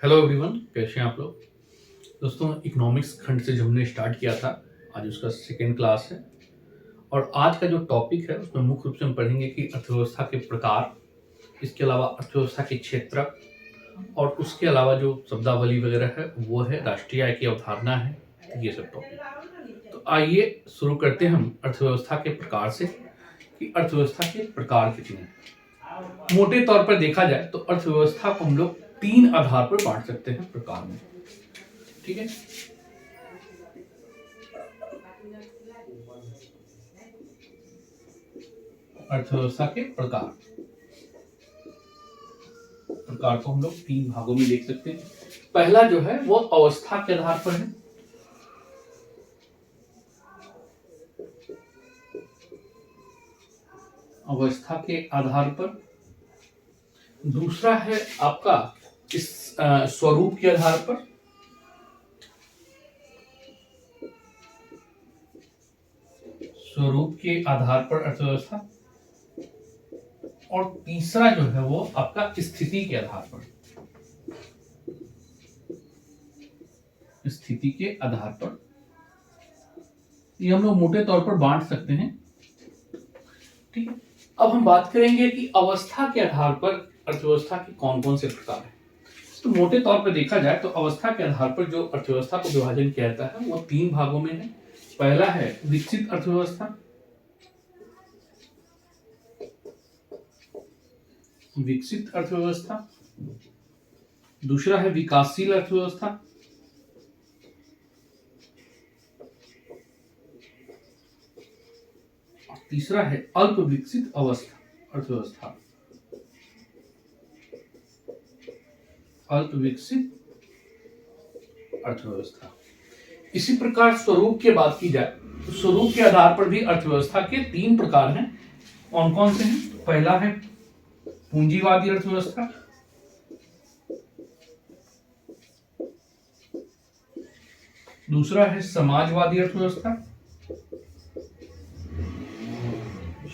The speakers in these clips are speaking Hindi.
हेलो एवरीवन, कैसे हैं आप लोग। दोस्तों, इकोनॉमिक्स खंड से जो हमने स्टार्ट किया था, आज उसका सेकेंड क्लास है। और आज का जो टॉपिक है उसमें मुख्य रूप से हम पढ़ेंगे कि अर्थव्यवस्था के प्रकार, इसके अलावा अर्थव्यवस्था के क्षेत्र, और उसके अलावा जो शब्दावली वगैरह है वो है, राष्ट्रीय आय की अवधारणा है, ये सब टॉपिक। तो आइए शुरू करते हैं हम अर्थव्यवस्था के प्रकार से कि अर्थव्यवस्था के प्रकार कितने हैं। मोटे तौर पर देखा जाए तो अर्थव्यवस्था को हम लोग तीन आधार पर बांट सकते हैं प्रकार में। ठीक है, अर्थव्यवस्था के प्रकार प्रकार को हम लोग तीन भागों में देख सकते हैं। पहला जो है वो अवस्था के आधार पर है। अवस्था के आधार पर। दूसरा है आपका इस स्वरूप के आधार पर। स्वरूप के आधार पर अर्थव्यवस्था। और तीसरा जो है वो आपका स्थिति के आधार पर। स्थिति के आधार पर ये हम लोग मोटे तौर पर बांट सकते हैं। ठीक है, अब हम बात करेंगे कि अवस्था के आधार पर अर्थव्यवस्था के कौन कौन से प्रकार हैं। तो मोटे तौर पर देखा जाए तो अवस्था के आधार पर जो अर्थव्यवस्था को विभाजन किया जाता है वो तीन भागों में है। पहला है विकसित अर्थव्यवस्था। विकसित अर्थव्यवस्था। दूसरा है विकासशील अर्थव्यवस्था। और तीसरा है अल्प विकसित अर्थव्यवस्था। अल्प विकसित अर्थव्यवस्था। इसी प्रकार स्वरूप की बात की जाए तो स्वरूप के आधार पर भी अर्थव्यवस्था के तीन प्रकार हैं। कौन कौन से हैं? पहला है पूंजीवादी अर्थव्यवस्था। दूसरा है समाजवादी अर्थव्यवस्था।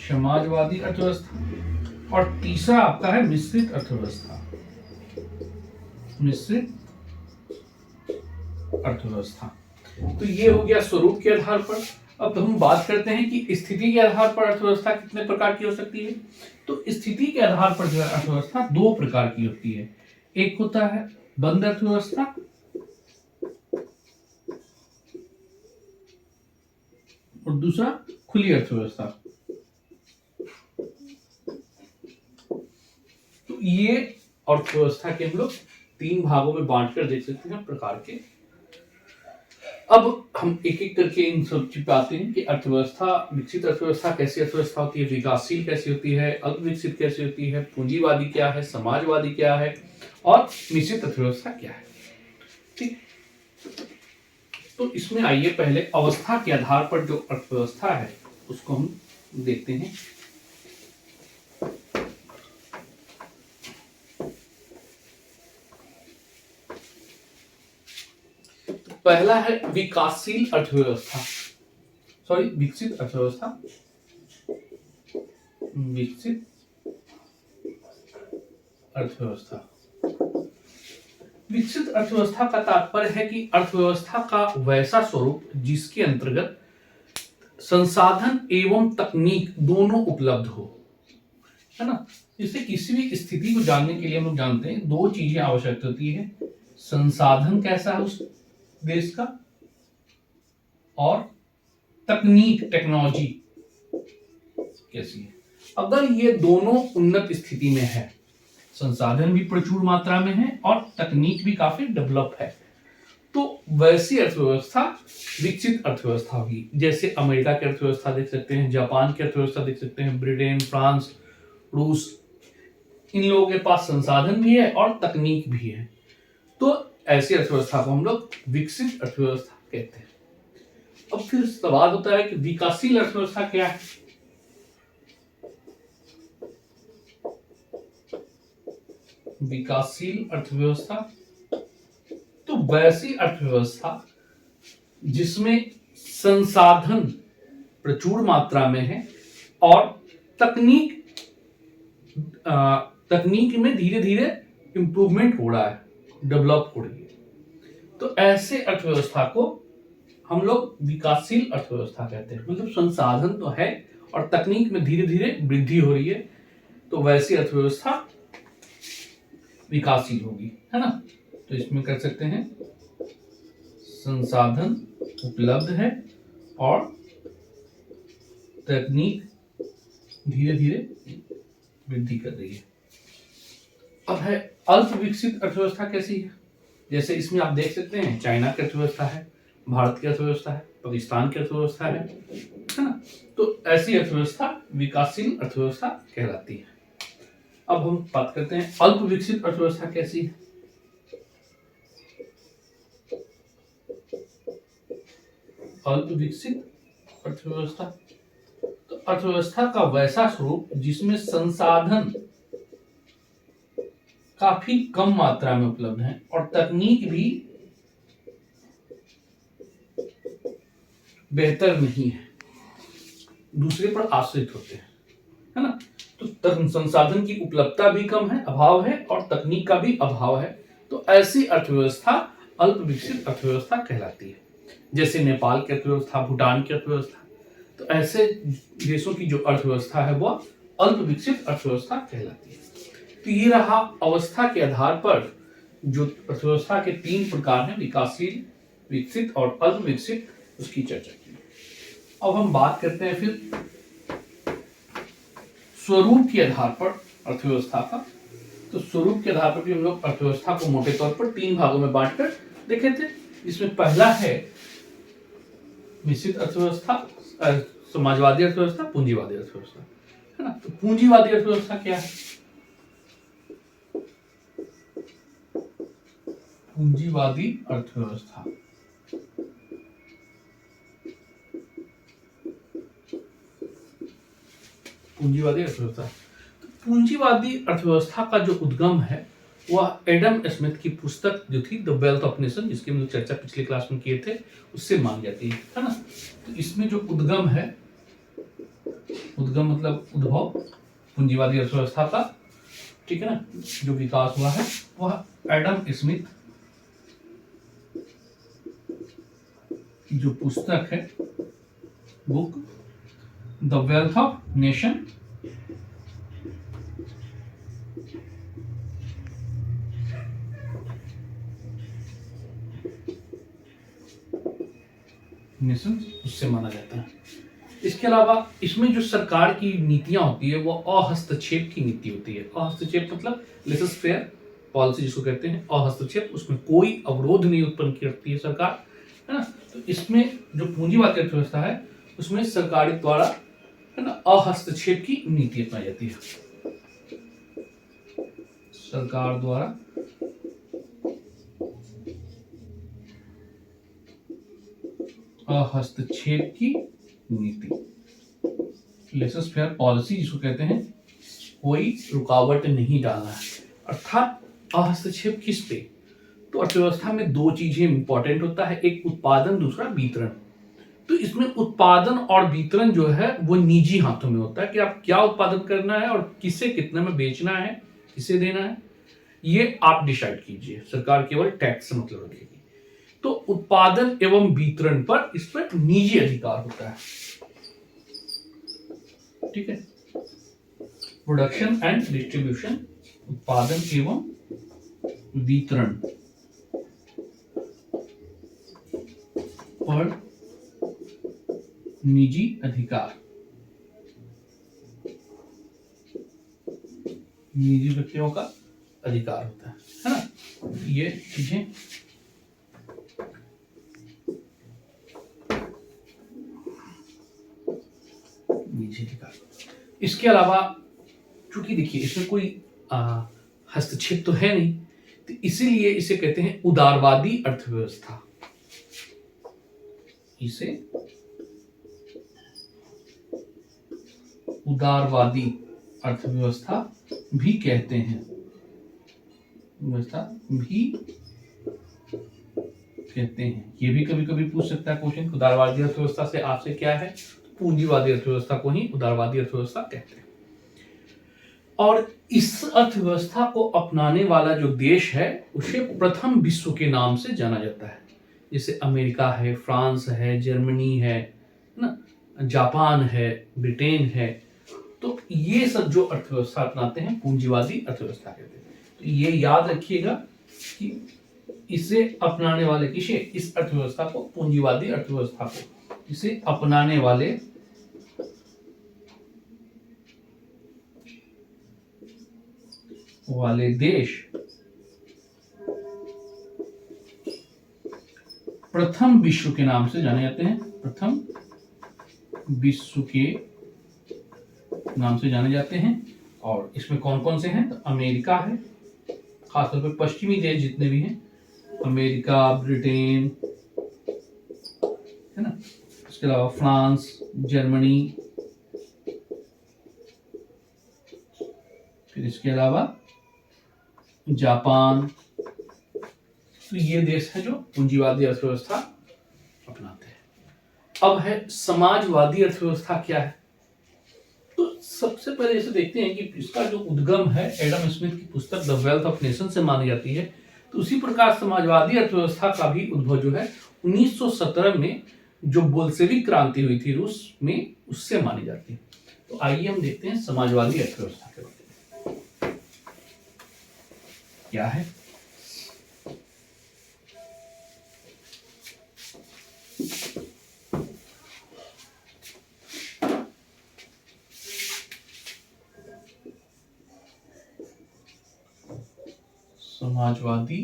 समाजवादी अर्थव्यवस्था। और तीसरा आपका है मिश्रित अर्थव्यवस्था। मिश्रित अर्थव्यवस्था। तो ये हो गया स्वरूप के आधार पर। अब हम बात करते हैं कि स्थिति के आधार पर अर्थव्यवस्था कितने प्रकार की हो सकती है। तो स्थिति के आधार पर जो है अर्थव्यवस्था दो प्रकार की होती है। एक होता है बंद अर्थव्यवस्था और दूसरा खुली अर्थव्यवस्था। तो ये अर्थव्यवस्था के हम लोग तीन भागों में बांटकर देख सकते हैं प्रकार के। अब हम एक एक करके इन सब चीज पे आते हैं कि अर्थव्यवस्था, विकसित अर्थव्यवस्था कैसी अर्थव्यवस्था होती है, विकासशील कैसी होती है, अल्प विकसित कैसी होती है, पूंजीवादी क्या है, समाजवादी क्या है और मिश्रित अर्थव्यवस्था क्या है। ठीक, तो इसमें आइए पहले अवस्था के आधार पर जो अर्थव्यवस्था है उसको हम देखते हैं। पहला है विकासशील अर्थव्यवस्था, सॉरी विकसित अर्थव्यवस्था। विकसित अर्थव्यवस्था। विकसित अर्थव्यवस्था का तात्पर्य है कि अर्थव्यवस्था का वैसा स्वरूप जिसके अंतर्गत संसाधन एवं तकनीक दोनों उपलब्ध हो, है ना। जैसे किसी भी स्थिति को जानने के लिए हम लोग जानते हैं दो चीजें आवश्यक होती है। संसाधन कैसा है उस देश का, और तकनीक, टेक्नोलॉजी कैसी है। अगर ये दोनों उन्नत स्थिति में है, संसाधन भी प्रचुर मात्रा में है और तकनीक भी काफी डेवलप है, तो वैसी अर्थव्यवस्था विकसित अर्थव्यवस्था होगी। जैसे अमेरिका की अर्थव्यवस्था देख सकते हैं, जापान की अर्थव्यवस्था देख सकते हैं, ब्रिटेन, फ्रांस, रूस, इन लोगों के पास संसाधन भी है और तकनीक भी है। तो ऐसी अर्थव्यवस्था को हम लोग विकसित अर्थव्यवस्था कहते हैं। अब फिर सवाल होता है कि विकासशील अर्थव्यवस्था क्या है। विकासशील अर्थव्यवस्था तो वैसी अर्थव्यवस्था जिसमें संसाधन प्रचुर मात्रा में है और तकनीक में धीरे धीरे इंप्रूवमेंट हो रहा है। डेवलप हो रही है। तो ऐसे अर्थव्यवस्था को हम लोग विकासशील अर्थव्यवस्था कहते हैं। मतलब संसाधन तो है और तकनीक में धीरे धीरे वृद्धि हो रही है, तो वैसी अर्थव्यवस्था विकासशील होगी, है ना। तो इसमें कर सकते हैं संसाधन उपलब्ध है और तकनीक धीरे धीरे वृद्धि कर रही है। अब है अल्प विकसित अर्थव्यवस्था कैसी है। जैसे इसमें आप देख सकते हैं चाइना की अर्थव्यवस्था है, भारत की अर्थव्यवस्था है, पाकिस्तान की अर्थव्यवस्था है ना। तो ऐसी अर्थव्यवस्था विकासशील अर्थव्यवस्था कहलाती है। अब हम बात करते हैं अल्प विकसित अर्थव्यवस्था कैसी है। अल्प विकसित अर्थव्यवस्था तो अर्थव्यवस्था का वैसा स्वरूप जिसमें संसाधन काफी कम मात्रा में उपलब्ध है और तकनीक भी बेहतर नहीं है, दूसरे पर आश्रित होते हैं, है ना। तो संसाधन की उपलब्धता भी कम है, अभाव है, और तकनीक का भी अभाव है। तो ऐसी अर्थव्यवस्था अल्प विकसित अर्थव्यवस्था कहलाती है। जैसे नेपाल की अर्थव्यवस्था, भूटान की अर्थव्यवस्था, तो ऐसे देशों की जो अर्थव्यवस्था है वह अल्प विकसित अर्थव्यवस्था कहलाती है। तो ये रहा अवस्था के आधार पर जो अर्थव्यवस्था के 3 प्रकार हैं, विकासशील, विकसित और अल्प विकसित, उसकी चर्चा की। अब हम बात करते हैं फिर स्वरूप के आधार पर अर्थव्यवस्था का। तो स्वरूप के आधार पर भी हम लोग अर्थव्यवस्था को मोटे तौर पर 3 भागों में बांटकर देखे थे। इसमें पहला है मिश्रित अर्थव्यवस्था, समाजवादी अर्थव्यवस्था, पूंजीवादी अर्थव्यवस्था, है ना। तो पूंजीवादी अर्थव्यवस्था क्या है। पूंजीवादी अर्थव्यवस्था पूंजीवादी अर्थव्यवस्था तो पूंजीवादी अर्थव्यवस्था का जो उद्गम है वह एडम स्मिथ की पुस्तक जो थी द वेल्थ ऑफ नेशन, जिसकी हम लोग चर्चा पिछले क्लास में किए थे, उससे मान जाती है ना। तो इसमें जो उद्गम है, उद्गम मतलब उद्भव पूंजीवादी अर्थव्यवस्था का, ठीक है ना, जो विकास हुआ है वह एडम स्मिथ की जो पुस्तक है, book the wealth of nation, उससे माना जाता है। इसके अलावा इसमें जो सरकार की नीतियां होती है वो अहस्तक्षेप की नीति होती है। अहस्तक्षेप मतलब लेसस फेयर पॉलिसी जिसको कहते हैं, अहस्तक्षेप, उसमें कोई अवरोध नहीं उत्पन्न करती है सरकार, है ना। तो इसमें जो पूंजीवादी अर्थव्यवस्था है उसमें सरकार द्वारा, है ना, अहस्तक्षेप की नीति अपनाई जाती है। सरकार द्वारा हस्तक्षेप की नीति, लेसस फेयर पॉलिसी जिसको कहते हैं, कोई रुकावट नहीं डालना है। अर्थात हस्तक्षेप किस पे, तो अर्थव्यवस्था में 2 चीजें इंपॉर्टेंट होता है, एक उत्पादन, दूसरा वितरण। तो इसमें उत्पादन और वितरण जो है वो निजी हाथों में होता है कि आप क्या उत्पादन करना है और किसे कितने में बेचना है, किसे देना है, ये आप डिसाइड कीजिए। सरकार केवल टैक्स से मतलब रखेगी। तो उत्पादन एवं वितरण पर इस पर निजी अधिकार होता है, ठीक है। प्रोडक्शन एंड डिस्ट्रीब्यूशन, उत्पादन एवं वितरण पर निजी अधिकार, निजी व्यक्तियों का अधिकार होता है ना। ये चीजें निजी अधिकार। इसके अलावा चूंकि देखिए इसमें कोई हस्तक्षेप तो है नहीं, तो इसीलिए इसे कहते हैं उदारवादी अर्थव्यवस्था। इसे उदारवादी अर्थव्यवस्था भी कहते हैं, व्यवस्था भी कहते हैं। ये भी कभी कभी पूछ सकता है क्वेश्चन, उदारवादी अर्थव्यवस्था से आपसे क्या है, पूंजीवादी अर्थव्यवस्था को ही उदारवादी अर्थव्यवस्था कहते हैं। और इस अर्थव्यवस्था को अपनाने वाला जो देश है उसे प्रथम विश्व के नाम से जाना जाता है। जैसे अमेरिका है, फ्रांस है, जर्मनी है ना, जापान है, ब्रिटेन है। तो ये सब जो अर्थव्यवस्था अपनाते हैं पूंजीवादी अर्थव्यवस्था कहते हैं। तो ये याद रखिएगा कि इसे अपनाने वाले किसे, इस अर्थव्यवस्था को, पूंजीवादी अर्थव्यवस्था को, इसे अपनाने वाले देश प्रथम विश्व के नाम से जाने जाते हैं। प्रथम विश्व के नाम से जाने जाते हैं। और इसमें कौन कौन से हैं? तो अमेरिका है, खासतौर पर पश्चिमी देश जितने भी हैं, अमेरिका, ब्रिटेन है ना, इसके अलावा फ्रांस, जर्मनी, फिर इसके अलावा जापान। तो ये देश है जो पूंजीवादी अर्थव्यवस्था अपनाते हैं। अब है समाजवादी अर्थव्यवस्था क्या है। तो सबसे पहले इसे देखते हैं कि इसका जो उद्गम है एडम स्मिथ की पुस्तक द वेल्थ ऑफ नेशन से मानी जाती है। तो उसी प्रकार समाजवादी अर्थव्यवस्था का भी उद्भव जो है 1917 में जो बोल्शेविक क्रांति हुई थी रूस में, उससे मानी जाती है। तो आइए हम देखते हैं समाजवादी अर्थव्यवस्था के बारे में क्या है। समाजवादी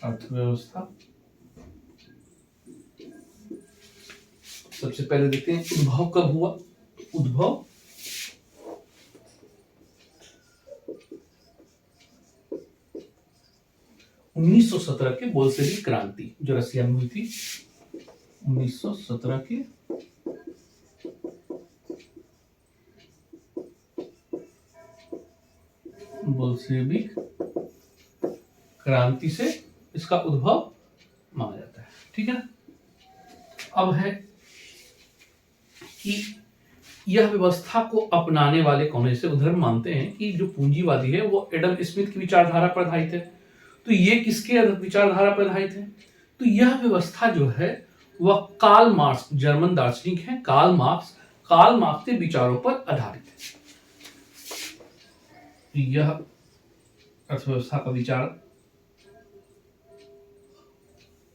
अर्थव्यवस्था सबसे पहले देखते हैं उद्भव कब हुआ। उद्भव 1917 के बोल्शेविक क्रांति जो रशिया में हुई थी, 1917 के बोल्शेविक क्रांति से इसका उद्भव माना जाता है। ठीक है ना। अब है कि यह व्यवस्था को अपनाने वाले कौन है। इसे उधर मानते हैं कि जो पूंजीवादी है वो एडम स्मिथ की विचारधारा पर आधारित है। तो ये किसके विचारधारा पर आधारित है? तो यह व्यवस्था जो है वह कार्ल मार्क्स, जर्मन दार्शनिक है कार्ल मार्क्स के विचारों पर आधारित है। यह अर्थव्यवस्था का विचार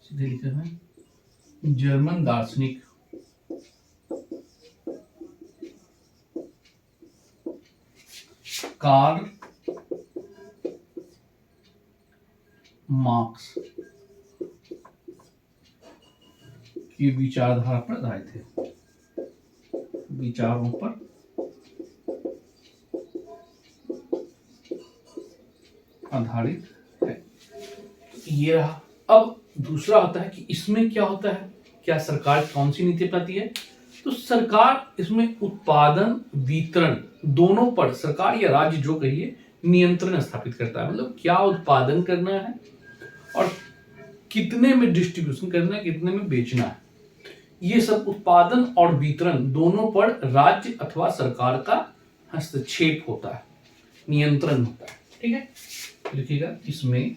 सीधे लिखे हैं जर्मन दार्शनिक कार्ल मार्क्स की विचारधारा पर आधारित है, विचारों पर आधारित है। ये रहा। अब दूसरा होता है कि इसमें क्या होता है, क्या सरकार कौन सी नीति अपनाती है। तो सरकार इसमें उत्पादन वितरण दोनों पर, सरकार या राज्य जो कहिए, नियंत्रण स्थापित करता है। मतलब क्या उत्पादन करना है और कितने में डिस्ट्रीब्यूशन करना है, कितने में बेचना है, ये सब उत्पादन और वितरण दोनों पर राज्य अथवा सरकार का हस्तक्षेप होता है, नियंत्रण होता है। ठीक है, लिखिएगा इसमें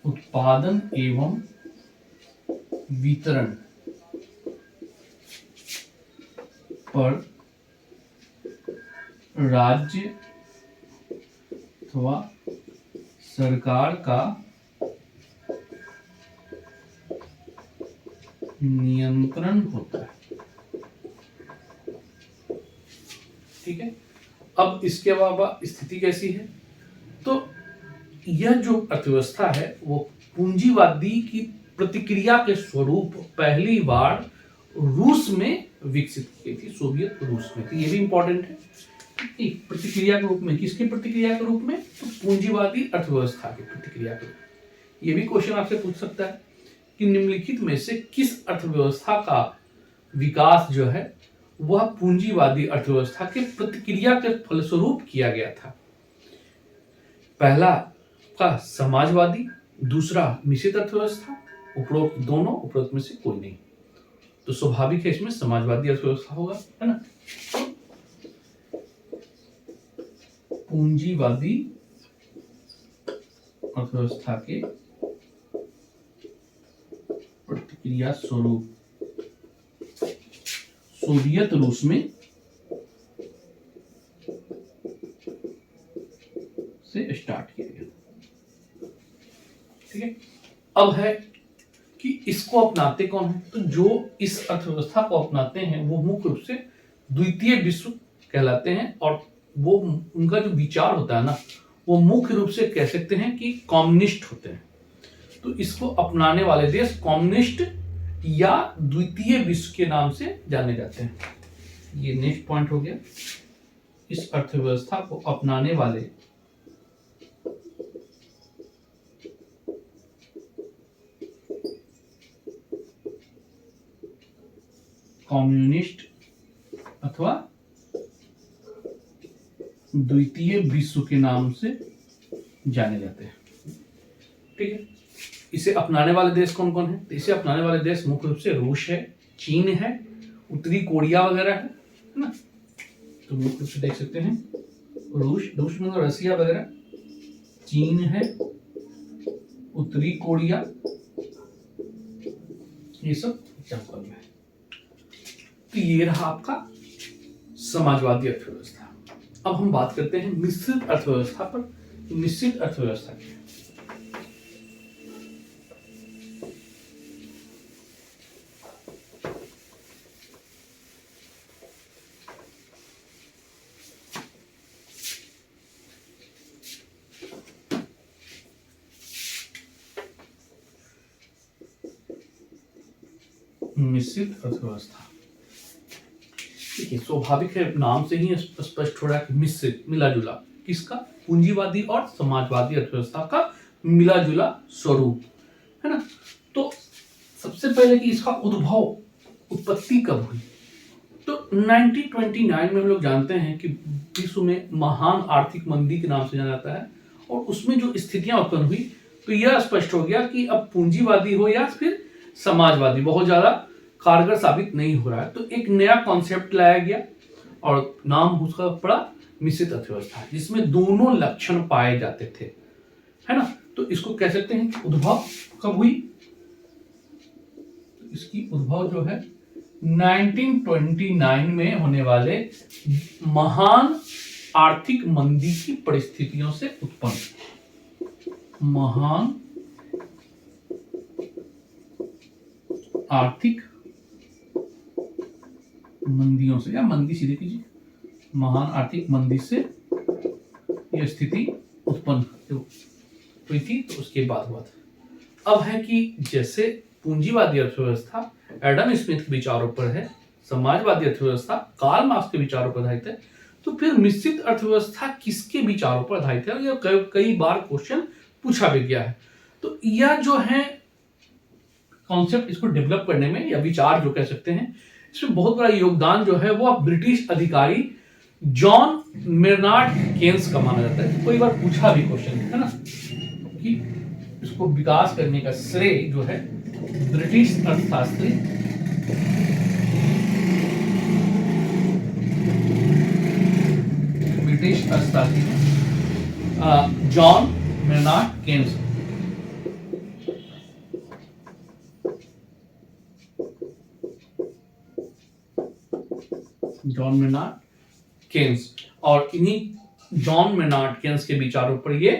उत्पादन एवं वितरण पर राज्य अथवा सरकार का नियंत्रण होता है। ठीक है। अब इसके अलावा स्थिति कैसी है? तो यह जो अर्थव्यवस्था है वो पूंजीवादी की प्रतिक्रिया के स्वरूप पहली बार रूस में विकसित की गई थी, सोवियत रूस में थी। ये भी इंपॉर्टेंट है। प्रतिक्रिया के रूप में, किसकी प्रतिक्रिया के रूप में? तो पूंजीवादी अर्थव्यवस्था की प्रतिक्रिया के रूप में। ये भी क्वेश्चन आपसे पूछ सकता है कि निम्नलिखित में से किस अर्थव्यवस्था का विकास जो है वह पूंजीवादी अर्थव्यवस्था के प्रतिक्रिया के फलस्वरूप किया गया था। पहला का समाजवादी, दूसरा मिश्रित अर्थव्यवस्था, उपरोक्त दोनों, उपरोक्त में से कोई नहीं। तो स्वाभाविक है इसमें समाजवादी अर्थव्यवस्था होगा, है ना। पूंजीवादी अर्थव्यवस्था के प्रतिक्रिया स्वरूप सोवियत रूस में से स्टार्ट किया गया। ठीक है, अब है कि इसको अपनाते कौन है। तो जो इस अर्थव्यवस्था को अपनाते हैं वो मुख्य रूप से द्वितीय विश्व कहलाते हैं, और वो उनका जो विचार होता है ना, वो मुख्य रूप से कह सकते हैं कि कम्युनिस्ट होते हैं। तो इसको अपनाने वाले देश कम्युनिस्ट या द्वितीय विश्व के नाम से जाने जाते हैं। ये नेक्स्ट पॉइंट हो गया। इस अर्थव्यवस्था को अपनाने वाले कम्युनिस्ट अथवा द्वितीय विश्व के नाम से जाने जाते हैं। ठीक है, इसे अपनाने वाले देश कौन कौन है। तो इसे अपनाने वाले देश मुख्य रूप से रूस है, चीन है, उत्तरी कोरिया वगैरह है ना। तो मुख्य रूप से देख सकते हैं रूस में तो रसिया वगैरह, चीन है, उत्तरी कोरिया, ये सब एग्जाम्पल में है। तो ये रहा आपका समाजवादी अर्थव्यवस्था। अब हम बात करते हैं मिश्रित अर्थव्यवस्था पर। मिश्रित अर्थव्यवस्था क्या है। मिश्रित अर्थव्यवस्था, ठीक है, स्वाभाविक है, नाम से ही स्पष्ट हो रहा है कि मिश्रित, मिला जुला, किसका, पूंजीवादी और समाजवादी अर्थव्यवस्था का मिला जुला स्वरूप, है ना। तो सबसे पहले कि इसका उत्पत्ति कब हुई। तो 1929 में हम लोग जानते हैं कि विश्व में महान आर्थिक मंदी के नाम से जाना जाता है, और उसमें जो स्थितियां उत्पन्न हुई, तो यह स्पष्ट हो गया कि अब पूंजीवादी हो या फिर समाजवादी बहुत ज्यादा कारगर साबित नहीं हो रहा है। तो एक नया कॉन्सेप्ट लाया गया और नाम उसका पड़ा मिश्रित अर्थव्यवस्था, जिसमें दोनों लक्षण पाए जाते थे, है ना। तो इसको कह सकते हैं कि उद्भव कब हुई। तो इसकी उद्भव जो है 1929 में होने वाले महान आर्थिक मंदी की परिस्थितियों से उत्पन्न, महान आर्थिक मंदियों से, या मंदी सीधे कीजिए, महान आर्थिक मंदी से यह स्थिति उत्पन्न हुई थी। तो उसके बाद हुआ था। अब है कि जैसे पूंजीवादी अर्थव्यवस्था एडम स्मिथ के विचारों पर है, समाजवादी अर्थव्यवस्था कार्ल मार्क्स के विचारों पर आधारित है, तो फिर मिश्रित अर्थव्यवस्था किसके विचारों पर आधारित है। यह कई बार क्वेश्चन पूछा भी गया है। तो यह जो है कॉन्सेप्ट, इसको डेवलप करने में, या विचार जो कह सकते हैं, इसमें बहुत बड़ा योगदान जो है वो ब्रिटिश अधिकारी जॉन मेनार्ड केन्स का माना जाता है। कई बार पूछा भी क्वेश्चन, है ना, कि इसको विकास करने का श्रेय जो है ब्रिटिश अर्थशास्त्री John Maynard Keynes. John Maynard Keynes, और इन्हीं जॉन मेनार्ड केन्स के विचारों पर ये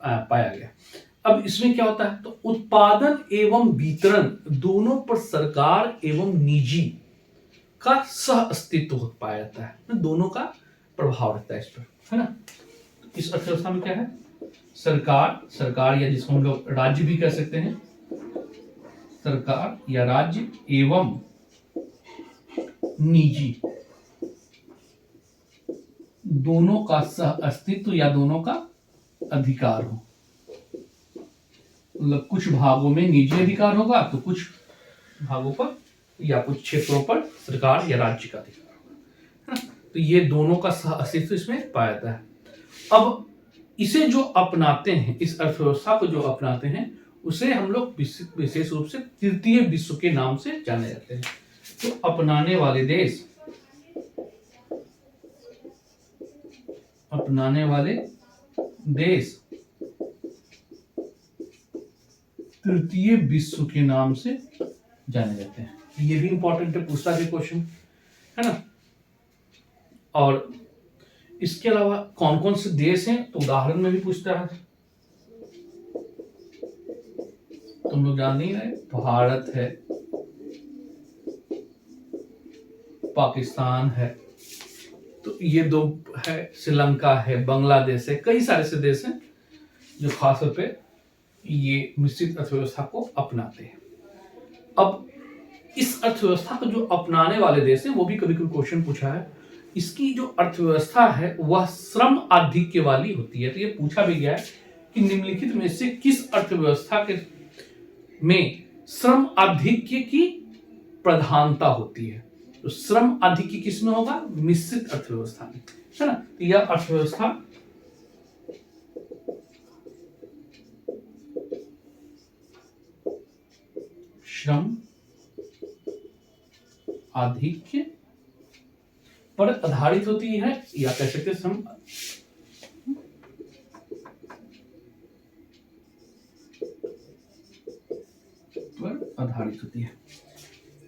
पाया गया। अब इसमें क्या होता है, तो उत्पादन एवं वितरण दोनों पर सरकार एवं निजी का सह अस्तित्व पाया जाता है, दोनों का प्रभाव रहता है इस पर, है ना। इस अर्थव्यवस्था में क्या है, सरकार या जिसको हम लोग राज्य भी कह सकते हैं, सरकार या राज्य एवं निजी दोनों का सह अस्तित्व या दोनों का अधिकार हो। मतलब कुछ भागों में निजी अधिकार होगा, तो कुछ भागों पर या कुछ क्षेत्रों पर सरकार या राज्य का अधिकार होगा, है ना। तो ये दोनों का सह अस्तित्व इसमें पाया जाता है। अब इसे जो अपनाते हैं, इस अर्थव्यवस्था को जो अपनाते हैं, उसे हम लोग विशेष रूप से तृतीय विश्व के नाम से जाने जाते हैं। तो अपनाने वाले देश तृतीय विश्व के नाम से जाने जाते हैं। ये भी इंपॉर्टेंट है, पूछता है क्वेश्चन, है ना। और इसके अलावा कौन कौन से देश हैं तो उदाहरण में भी पूछता है। तुम लोग जान नहीं रहे, भारत है, पाकिस्तान है, तो ये दो है, श्रीलंका है, बांग्लादेश है, कई सारे से देश हैं जो खासतौर पे ये मिश्रित अर्थव्यवस्था को अपनाते हैं। अब इस अर्थव्यवस्था को जो अपनाने वाले देश हैं वो भी कभी कभी क्वेश्चन पूछा है। इसकी जो अर्थव्यवस्था है वह श्रम आधिक्य वाली होती है। तो ये पूछा भी गया है कि निम्नलिखित में से किस अर्थव्यवस्था के में श्रम आधिक्य की प्रधानता होती है। तो श्रम आधिक्य किसमें होगा? मिश्रित अर्थव्यवस्था में, है ना। तो यह अर्थव्यवस्था श्रम आधिक्य पर आधारित होती है, या कह सकते हैं श्रम पर आधारित होती है।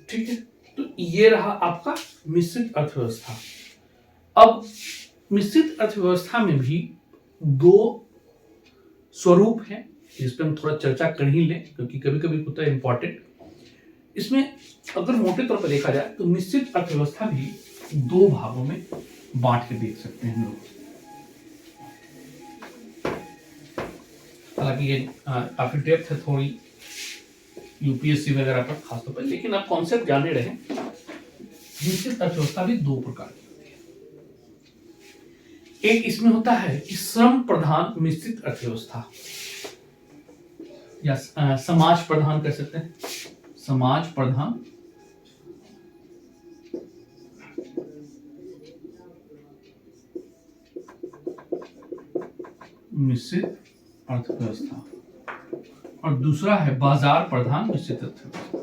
ठीक है, तो ये रहा आपका मिश्रित अर्थव्यवस्था। अब मिश्रित अर्थव्यवस्था में भी दो स्वरूप हैं, जिस पर हम थोड़ा चर्चा कर ही लें क्योंकि कभी कभी होता है इंपॉर्टेंट। इसमें अगर मोटे तौर पर देखा जाए तो मिश्रित अर्थव्यवस्था भी दो भागों में बांट के देख सकते हैं लोग। हालांकि ये काफी डेप्थ है थोड़ी यूपीएससी वगैरह पर खासतौर पर, लेकिन आप कॉन्सेप्ट जाने रहे। मिश्रित अर्थव्यवस्था भी दो प्रकार की होती है। एक इसमें होता है कि श्रम प्रधान मिश्रित अर्थव्यवस्था, या समाज प्रधान कह सकते हैं, समाज प्रधान मिश्रित अर्थव्यवस्था, और दूसरा है बाजार प्रधान मिश्रित अर्थव्यवस्था।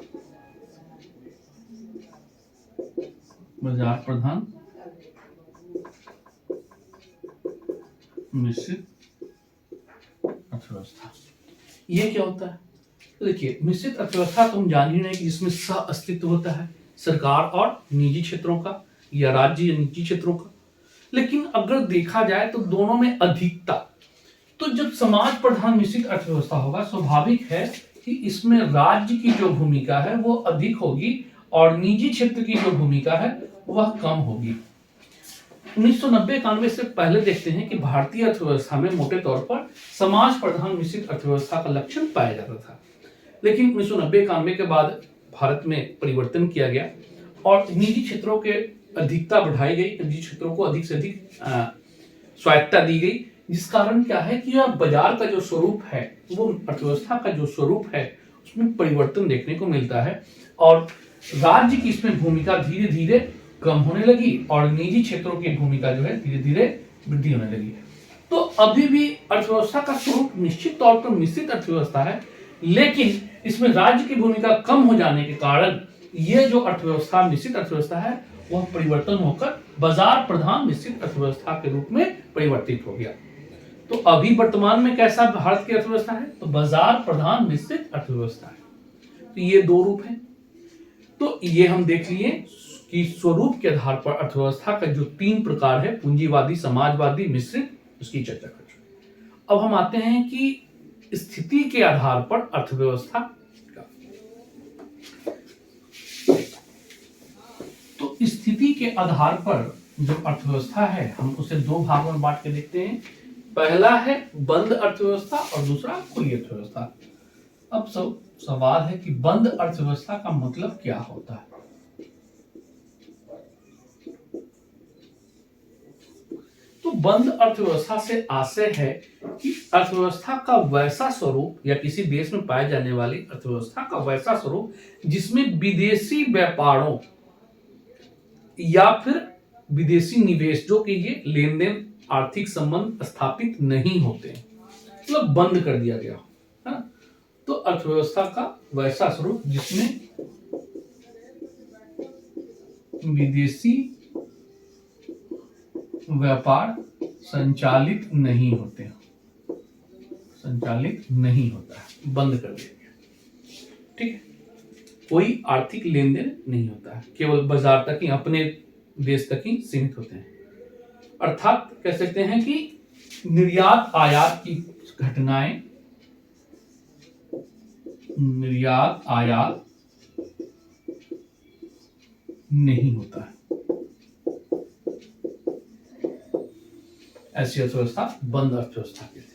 बाजार प्रधान मिश्रित अर्थव्यवस्था। ये क्या होता है? तो देखिए, मिश्रित अर्थव्यवस्था तो हम जान ही रहे कि जिसमें सह अस्तित्व होता है सरकार और निजी क्षेत्रों का, या राज्य या निजी क्षेत्रों का। लेकिन अगर देखा जाए तो दोनों में अधिकता, तो जब समाज प्रधान मिश्रित अर्थव्यवस्था होगा, स्वाभाविक है कि इसमें राज्य की जो भूमिका है वो अधिक होगी और निजी क्षेत्र की जो भूमिका है वह कम होगी। 1990-91 से पहले देखते हैं कि भारतीय अर्थव्यवस्था में मोटे तौर पर समाज प्रधान मिश्रित अर्थव्यवस्था का लक्षण पाया जाता था। लेकिन 1990-91 के बाद भारत में परिवर्तन किया गया और निजी क्षेत्रों के अधिकता बढ़ाई गई, निजी क्षेत्रों को अधिक से अधिक स्वायत्तता दी गई, जिस कारण क्या है कि यह बाजार का जो स्वरूप है, वो अर्थव्यवस्था का जो स्वरूप है उसमें परिवर्तन देखने को मिलता है और राज्य की इसमें भूमिका धीरे धीरे कम होने लगी और निजी क्षेत्रों की भूमिका जो है धीरे धीरे वृद्धि होने लगी है। तो अभी भी अर्थव्यवस्था का स्वरूप निश्चित तौर पर मिश्रित अर्थव्यवस्था है, लेकिन इसमें राज्य की भूमिका कम हो जाने के कारण यह जो अर्थव्यवस्था मिश्रित अर्थव्यवस्था है वह परिवर्तन होकर बाजार प्रधान मिश्रित अर्थव्यवस्था के रूप में परिवर्तित हो गया। तो अभी वर्तमान में कैसा भारत की अर्थव्यवस्था है? तो बाजार प्रधान मिश्रित अर्थव्यवस्था है। तो ये दो रूप हैं। तो ये हम देख लिए कि स्वरूप के आधार पर अर्थव्यवस्था का जो तीन प्रकार है, पूंजीवादी, समाजवादी, मिश्रित, उसकी चर्चा कर चुके। अब हम आते हैं कि स्थिति के आधार पर अर्थव्यवस्था का। तो स्थिति के आधार पर जो अर्थव्यवस्था है हम उसे दो भागों में बांट के देखते हैं। पहला है बंद अर्थव्यवस्था और दूसरा खुली अर्थव्यवस्था। अब सवाल है कि बंद अर्थव्यवस्था का मतलब क्या होता है? तो बंद अर्थव्यवस्था से आशय है कि अर्थव्यवस्था का वैसा स्वरूप या किसी देश में पाए जाने वाली अर्थव्यवस्था का वैसा स्वरूप जिसमें विदेशी व्यापारों या फिर विदेशी निवेश जो कि ये लेन देन आर्थिक संबंध स्थापित नहीं होते, मतलब बंद कर दिया गया है ना। तो अर्थव्यवस्था का वैसा स्वरूप जिसमें विदेशी व्यापार संचालित नहीं होते, संचालित नहीं होता है, बंद कर दिया गया। ठीक है, कोई आर्थिक लेन देन नहीं होता है, केवल बाजार तक ही, अपने देश तक ही सीमित होते हैं। अर्थात कह सकते हैं कि निर्यात आयात की घटनाएं, निर्यात आयात नहीं होता है। ऐसी अर्थव्यवस्था बंद अर्थव्यवस्था कहते हैं।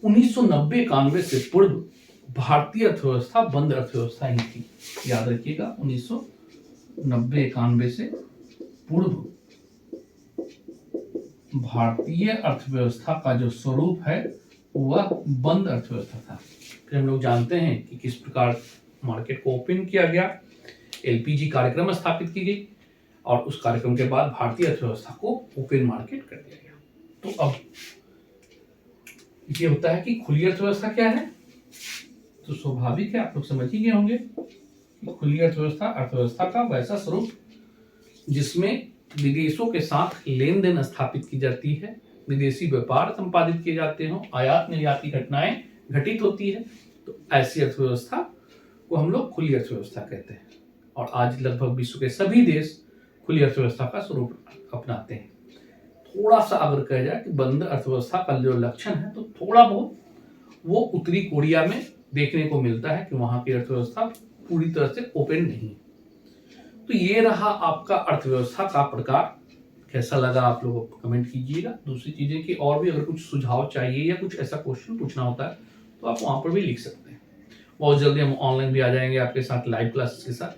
1990-91 से पूर्व भारतीय अर्थव्यवस्था बंद अर्थव्यवस्था ही थी। याद रखिएगा, 1990-91 से पूर्व भारतीय अर्थव्यवस्था का जो स्वरूप है वह बंद अर्थव्यवस्था था। फिर हम लोग जानते हैं कि किस प्रकार मार्केट को ओपन किया गया, एलपीजी कार्यक्रम स्थापित की गई और उस कार्यक्रम के बाद भारतीय अर्थव्यवस्था को ओपन मार्केट कर दिया गया। तो अब ये होता है कि खुली अर्थव्यवस्था क्या है, तो स्वाभाविक है आप लोग समझ ही गए होंगे कि खुली अर्थव्यवस्था अर्थव्यवस्था का वैसा स्वरूप जिसमें विदेशों के साथ लेन देन स्थापित की जाती है, विदेशी व्यापार संपादित किए जाते हो, आयात निर्यात की घटनाएं घटित होती है, तो ऐसी अर्थव्यवस्था को हम लोग खुली अर्थव्यवस्था कहते हैं। और आज लगभग विश्व के सभी देश खुली अर्थव्यवस्था का स्वरूप अपनाते हैं। थोड़ा सा अगर कहा जाए कि बंद अर्थव्यवस्था का जो लक्षण है, तो थोड़ा बहुत वो उत्तरी कोरिया में देखने को मिलता है कि वहां की अर्थव्यवस्था पूरी तरह से ओपन नहीं। तो ये रहा आपका अर्थव्यवस्था का प्रकार। कैसा लगा आप लोगों को कमेंट कीजिएगा। दूसरी चीजें कि और भी अगर कुछ सुझाव चाहिए या कुछ ऐसा क्वेश्चन पूछना होता है तो आप वहां पर भी लिख सकते हैं। बहुत जल्दी हम ऑनलाइन भी आ जाएंगे आपके साथ लाइव क्लासेस के साथ।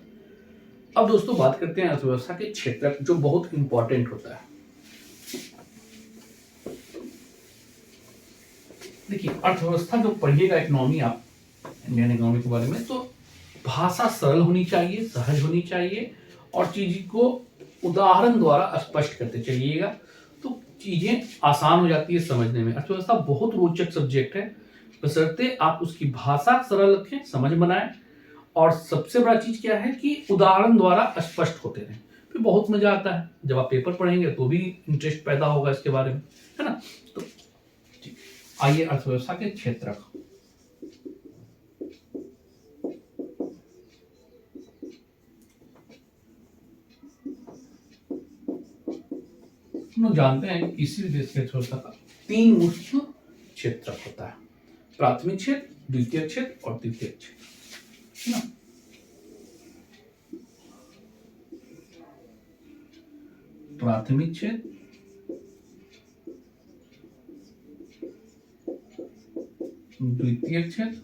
अब दोस्तों बात करते हैं अर्थव्यवस्था के क्षेत्र जो बहुत इंपॉर्टेंट होता है। देखिए, अर्थव्यवस्था जो पढ़िएगा इकोनॉमी आप इंडियन इकोनॉमी के बारे में, तो भाषा सरल होनी चाहिए, सहज होनी चाहिए और चीज को उदाहरण द्वारा स्पष्ट करते चलिएगा तो चीजें आसान हो जाती है समझने में। अर्थव्यवस्था बहुत रोचक सब्जेक्ट है, बशर्ते आप उसकी भाषा सरल रखें, समझ बनाएं और सबसे बड़ा चीज क्या है कि उदाहरण द्वारा स्पष्ट होते रहें। फिर बहुत मजा आता है, जब आप पेपर पढ़ेंगे तो भी इंटरेस्ट पैदा होगा इसके बारे में, है ना। तो आइए अर्थव्यवस्था के क्षेत्र हम लोग जानते हैं कि किसी भी देश की अर्थव्यवस्था का 3 मुख्य क्षेत्र होता है, प्राथमिक क्षेत्र, द्वितीय क्षेत्र और तृतीय क्षेत्र, है ना। प्राथमिक क्षेत्र, द्वितीय क्षेत्र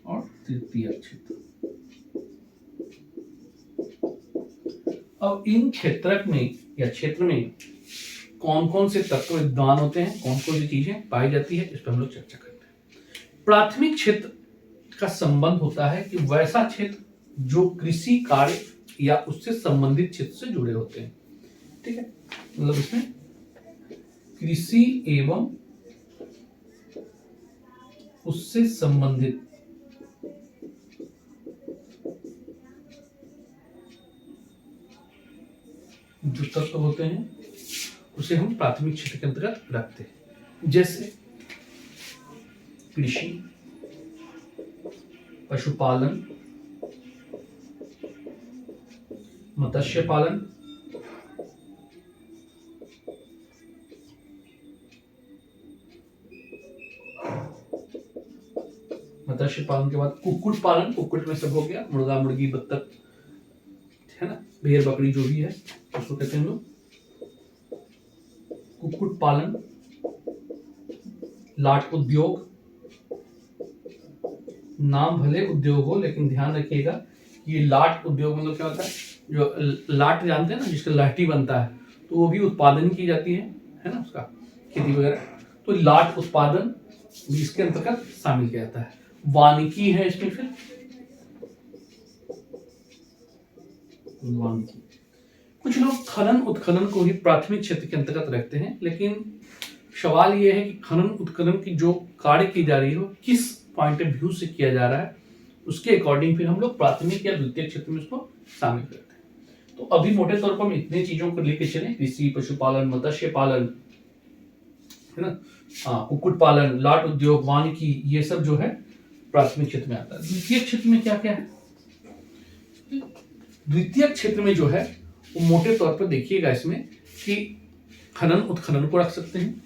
और तृतीय क्षेत्र। अब इन क्षेत्र में कौन कौन से तत्व विद्यमान होते हैं, कौन कौन सी चीजें पाई जाती है, इस पर हम लोग चर्चा करते हैं। प्राथमिक क्षेत्र का संबंध होता है कि वैसा क्षेत्र जो कृषि कार्य या उससे संबंधित क्षेत्र से जुड़े होते हैं। ठीक है, मतलब इसमें कृषि एवं उससे संबंधित जो तत्व होते हैं उसे हम प्राथमिक क्षेत्र के अंतर्गत रखते हैं। जैसे कृषि, पशुपालन, मत्स्य पालन, मत्स्य पालन के बाद कुक्कुट पालन, कुक्कुट में सब हो गया, मुर्गा मुर्गी बत्तख, है ना, भेड़ बकरी जो भी है उसको कहते हैं हम लोग कुक्कुट पालन। लाट उद्योग, नाम भले उद्योग हो लेकिन ध्यान रखिएगा ये लाट उद्योग मतलब क्या होता है, जो लाट जानते हैं ना, जिसका लाठी बनता है, तो वो भी उत्पादन की जाती है ना, उसका खेती वगैरह, तो लाट उत्पादन भी इसके अंतर्गत शामिल किया जाता है। वानिकी है इसमें, फिर वानिकी कुछ लोग खनन उत्खनन को ही प्राथमिक क्षेत्र के अंतर्गत रखते हैं, लेकिन सवाल यह है कि खनन उत्खनन की जो कार्य की जा रही हो किस पॉइंट ऑफ व्यू से किया जा रहा है, उसके अकॉर्डिंग फिर हम लोग प्राथमिक या द्वितीय क्षेत्र में उसको शामिल करते हैं। तो अभी मोटे तौर पर हम इतने चीजों को लेकर चले, कृषि, पशुपालन, मत्स्य पालन, है ना, कुक्कुट पालन, लाट उद्योग, वानिकी, ये सब जो है प्राथमिक क्षेत्र में आता है। द्वितीय क्षेत्र में क्या क्या है? द्वितीय क्षेत्र में जो है वो मोटे तौर पर देखिएगा इसमें कि खनन उत्खनन को रख सकते हैं,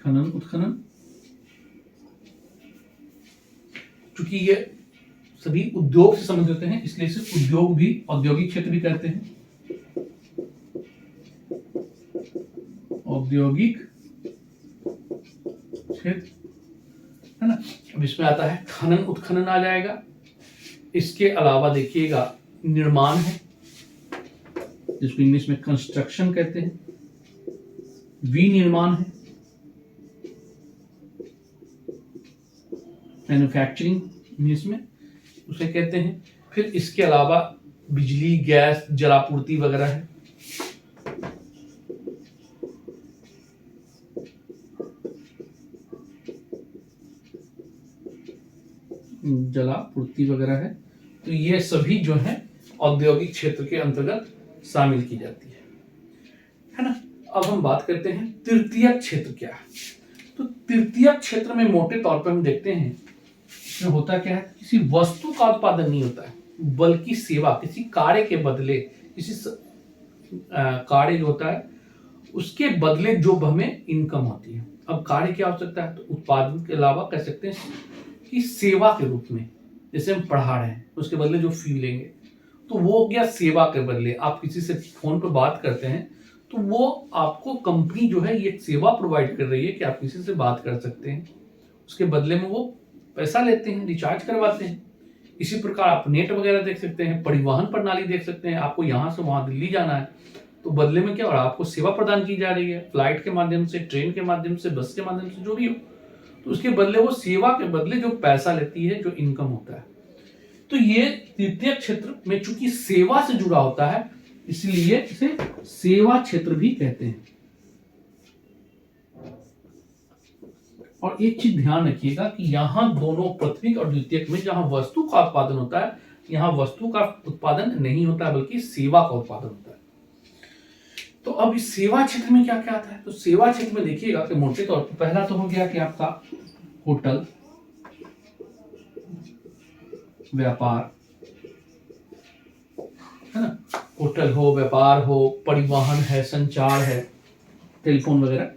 खनन उत्खनन, क्योंकि ये सभी उद्योग से संबंधित होते हैं इसलिए इसे उद्योग भी, औद्योगिक क्षेत्र भी कहते हैं, औद्योगिक क्षेत्र, है ना। अब इसमें आता है खनन उत्खनन आ जाएगा। इसके अलावा देखिएगा निर्माण है, जिसको इंग्लिश में कंस्ट्रक्शन कहते हैं, विनिर्माण है, मैन्युफैक्चरिंग इंग्लिश में उसे कहते हैं। फिर इसके अलावा बिजली, गैस, जलापूर्ति वगैरह है, जलापूर्ति वगैरह है। तो ये सभी जो है औद्योगिक क्षेत्र के अंतर्गत शामिल की जाती है ना। अब हम बात करते हैं तृतीय क्षेत्र क्या है। तो तृतीय क्षेत्र में मोटे तौर पर हम देखते हैं इसमें होता क्या है, किसी वस्तु का उत्पादन नहीं होता है, बल्कि सेवा, किसी कार्य के बदले, किसी कार्य जो होता है उसके बदले जो हमें इनकम होती है। अब कार्य क्या हो सकता है, तो उत्पादन के अलावा कह सकते हैं कि सेवा के रूप में, जैसे हम पढ़ा रहे हैं उसके बदले जो फी लेंगे, तो वो हो गया सेवा के बदले। आप किसी से फोन पर बात करते हैं तो वो आपको कंपनी जो है ये सेवा प्रोवाइड कर रही है कि आप किसी से बात कर सकते हैं, उसके बदले में वो पैसा लेते हैं, रिचार्ज करवाते हैं। इसी प्रकार आप नेट वगैरह देख सकते हैं, परिवहन प्रणाली देख सकते हैं, आपको यहाँ से वहां दिल्ली जाना है तो बदले में क्या हो रहा है, आपको सेवा प्रदान की जा रही है, फ्लाइट के माध्यम से, ट्रेन के माध्यम से, बस के माध्यम से, जो भी हो, तो उसके बदले वो सेवा के बदले जो पैसा लेती है, जो इनकम होता है। तो ये तृतीय क्षेत्र में चूंकि सेवा से जुड़ा होता है इसलिए इसे सेवा क्षेत्र भी कहते हैं। और एक चीज ध्यान रखिएगा कि यहां दोनों प्राथमिक और द्वितीयक में जहां वस्तु का उत्पादन होता है, यहां वस्तु का उत्पादन नहीं होता बल्कि सेवा का उत्पादन होता है। तो अब इस सेवा क्षेत्र में क्या क्या आता है, तो सेवा क्षेत्र में देखिएगा कि मोटे तौर पर पहला तो हो गया कि आपका होटल, व्यापार, है ना, होटल हो, व्यापार हो, परिवहन है, संचार है, टेलीफोन वगैरह,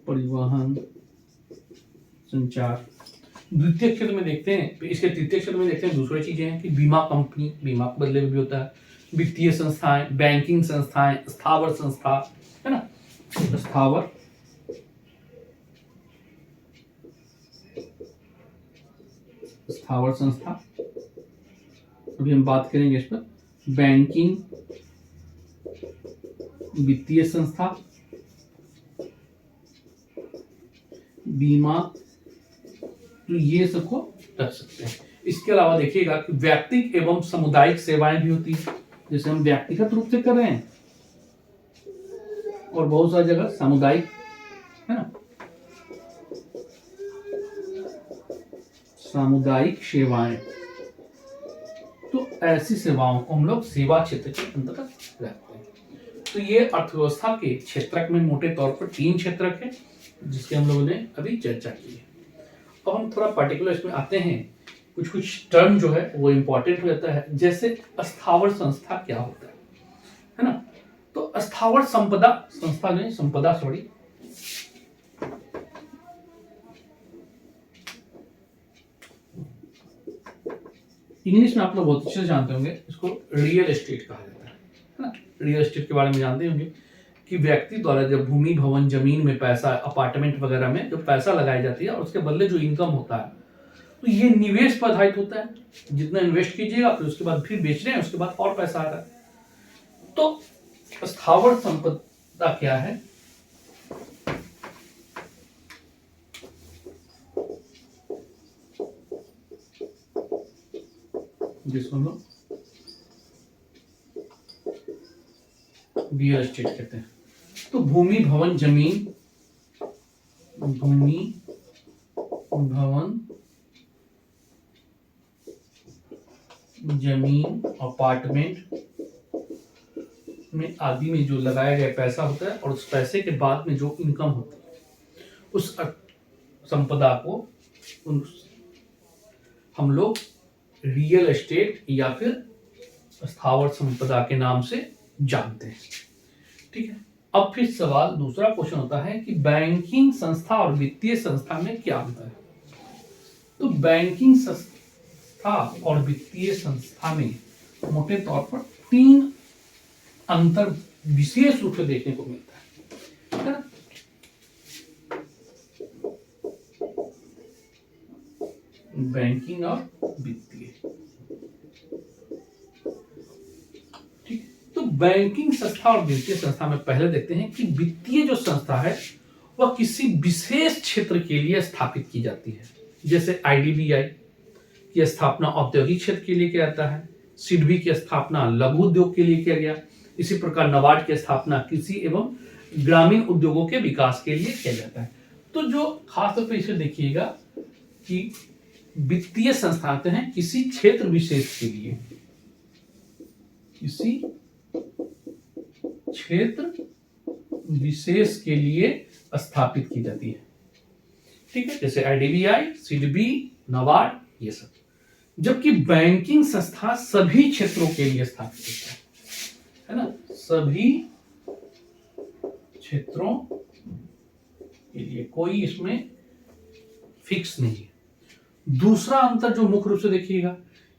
परिवहन, संचार। द्वितीय क्षेत्र में देखते हैं, इसके तृतीय क्षेत्र में देखते हैं दूसरी चीजें हैं कि बीमा कंपनी, बीमा के बदले में भी होता है, वित्तीय संस्थाएं, बैंकिंग संस्थाएं, स्थावर संस्था, है ना, स्थावर, स्थावर संस्था, अभी हम बात करेंगे इस पर, बैंकिंग, वित्तीय संस्था, बीमा, तो ये सबको रख सकते हैं। इसके अलावा देखिएगा कि व्यक्तिगत एवं सामुदायिक सेवाएं भी होती है, जैसे हम व्यक्तिगत रूप से कर रहे हैं और बहुत सारी जगह सामुदायिक, है ना, सामुदायिक सेवाएं। तो ऐसी सेवाओं को हम लोग सेवा क्षेत्र के अंतर्गत रखते हैं। तो ये अर्थव्यवस्था के क्षेत्रक में मोटे तौर पर 3 क्षेत्रक है जिसके हम लोगों ने अभी चर्चा की है। अब हम थोड़ा पर्टिकुलर इसमें आते हैं, कुछ कुछ टर्म जो है वो इंपॉर्टेंट हो जाता है, जैसे स्थावर संस्था क्या होता है ना। तो स्थावर संपदा संस्था नहीं, संपदा सॉरी, इंग्लिश में आप लोग बहुत अच्छे से जानते होंगे, इसको रियल एस्टेट कहा जाता है ना। रियल एस्टेट के बारे में जानते होंगे कि व्यक्ति द्वारा जब भूमि, भवन, जमीन में पैसा, अपार्टमेंट वगैरह में जो पैसा लगाई जाती है और उसके बदले जो इनकम होता है, तो ये निवेश पर आधारित होता है। जितना इन्वेस्ट कीजिएगा फिर उसके बाद फिर बेच रहे हैं, उसके बाद और पैसा आ रहा है। तो स्थावर संपदा क्या है, जिसको हम लोग रियल एस्टेट कहते हैं। तो भूमि, भवन, जमीन, भूमि, भवन, जमीन, अपार्टमेंट में आदि में जो लगाया गया पैसा होता है और उस पैसे के बाद में जो इनकम होती है उस संपदा को हम लोग रियल एस्टेट या फिर स्थावर संपदा के नाम से जानते हैं। ठीक है, अब फिर सवाल दूसरा क्वेश्चन होता है कि बैंकिंग संस्था और वित्तीय संस्था में क्या अंतर है। तो बैंकिंग संस्था और वित्तीय संस्था में मोटे तौर पर 3 अंतर विशेष रूप से देखने को मिलता है ना। बैंकिंग और वित्तीय, ठीक। तो बैंकिंग संस्था और वित्तीय संस्था में पहले देखते हैं कि वित्तीय जो संस्था है वह किसी विशेष क्षेत्र के लिए स्थापित की जाती है। जैसे आईडीबीआई की स्थापना औद्योगिक क्षेत्र के लिए किया जाता है, सिडबी की स्थापना लघु उद्योग के लिए किया गया, इसी प्रकार नाबार्ड की स्थापना कृषि एवं ग्रामीण उद्योगों के विकास के लिए किया जाता है। तो जो खास तौर पर इसे देखिएगा कि वित्तीय संस्थान हैं किसी क्षेत्र विशेष के लिए, किसी क्षेत्र विशेष के लिए स्थापित की जाती है। ठीक है, जैसे आईडीबीआई, सिडबी, नाबार्ड, ये सब। जबकि बैंकिंग संस्था सभी क्षेत्रों के लिए स्थापित होता है ना, सभी क्षेत्रों के लिए, कोई इसमें फिक्स नहीं है। दूसरा अंतर जो मुख्य रूप से देखिएगा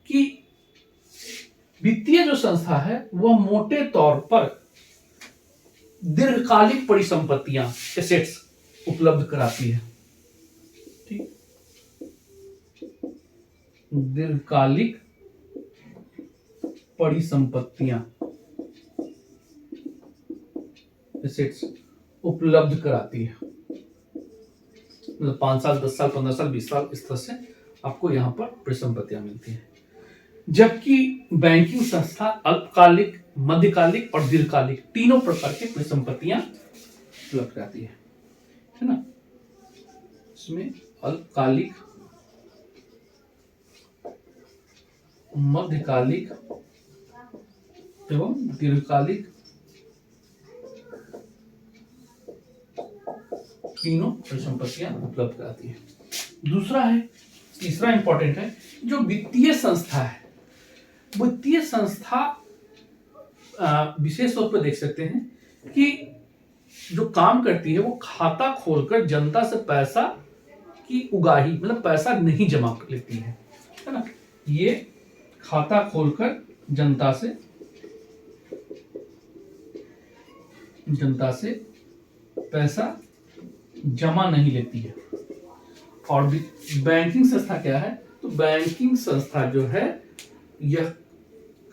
कि वित्तीय जो संस्था है वह मोटे तौर पर दीर्घकालिक परिसंपत्तियां, एसेट्स उपलब्ध कराती है। ठीक, दीर्घकालिक परिसंपत्तियां, एसेट्स उपलब्ध कराती है। मतलब 5 साल, 10 साल, 15 साल, 20 साल, इस तरह से आपको यहां पर परिसंपत्तियां मिलती हैं। जबकि बैंकिंग संस्था अल्पकालिक, मध्यकालिक और दीर्घकालिक तीनों प्रकार की परिसंपत्तियां उपलब्ध कराती है ना। इसमें अल्पकालिक, मध्यकालिक एवं दीर्घकालिक तीनों परिसंपत्तियां उपलब्ध कराती है। दूसरा है, तीसरा इंपॉर्टेंट है, जो वित्तीय संस्था है, वित्तीय संस्था विशेष तौर पर देख सकते हैं कि जो काम करती है वो खाता खोलकर जनता से पैसा की उगाही, मतलब पैसा नहीं जमा कर लेती है ना। ये खाता खोलकर जनता से पैसा जमा नहीं लेती है। और बैंकिंग संस्था क्या है, तो बैंकिंग संस्था जो है यह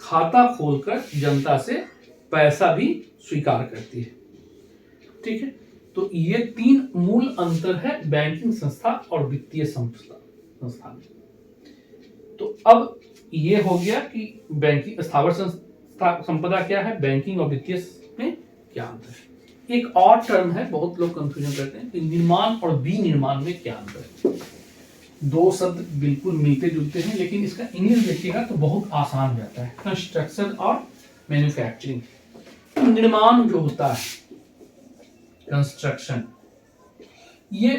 खाता खोलकर जनता से पैसा भी स्वीकार करती है। ठीक है, तो ये 3 मूल अंतर है बैंकिंग संस्था और वित्तीय संस्था में। तो अब ये हो गया कि बैंकिंग, स्थावर संपदा क्या है, बैंकिंग और वित्तीय में क्या अंतर है। एक और टर्म है, बहुत लोग कंफ्यूजन करते हैं कि निर्माण और विनिर्माण में क्या अंतर है। 2 शब्द बिल्कुल मिलते जुलते हैं, लेकिन इसका इंग्लिश देखिएगा तो बहुत आसान हो जाता है, कंस्ट्रक्शन और मैन्युफैक्चरिंग। तो निर्माण जो होता है, कंस्ट्रक्शन, ये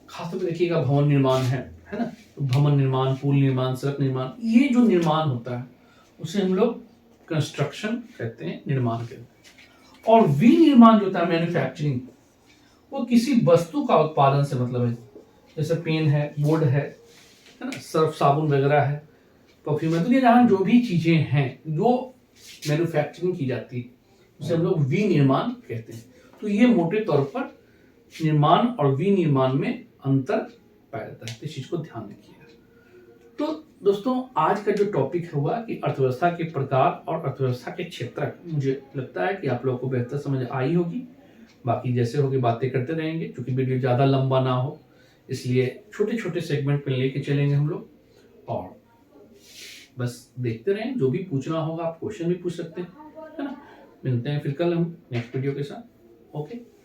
खासतौर पर देखिएगा भवन निर्माण है ना। तो भवन निर्माण, पुल निर्माण, सड़क निर्माण, ये जो निर्माण होता है उसे हम लोग कंस्ट्रक्शन कहते हैं, निर्माण कहते हैं। और विनिर्माण जो होता है, मैन्युफैक्चरिंग, वो किसी वस्तु का उत्पादन से मतलब है। जैसे पेन है, बोर्ड है ना, सर्फ साबुन वगैरह है, परफ्यूम है। तो ये जहां जो भी चीजें हैं जो मैन्युफैक्चरिंग की जाती है उसे हम लोग विनिर्माण कहते हैं। तो ये मोटे तौर पर निर्माण और विनिर्माण में अंतर पाया जाता है, इस चीज को ध्यान रखिएगा। तो दोस्तों, आज का जो टॉपिक हुआ कि अर्थव्यवस्था के प्रकार और अर्थव्यवस्था के क्षेत्र, मुझे लगता है कि आप लोगों को बेहतर समझ आई होगी। बाकी जैसे होगी बातें करते रहेंगे, क्योंकि वीडियो ज़्यादा लंबा ना हो, इसलिए छोटे छोटे सेगमेंट में लेके चलेंगे हम लोग। और बस देखते रहें, जो भी पूछना होगा आप क्वेश्चन भी पूछ सकते हैं, है ना। मिलते हैं फिर कल हम नेक्स्ट वीडियो के साथ। ओके।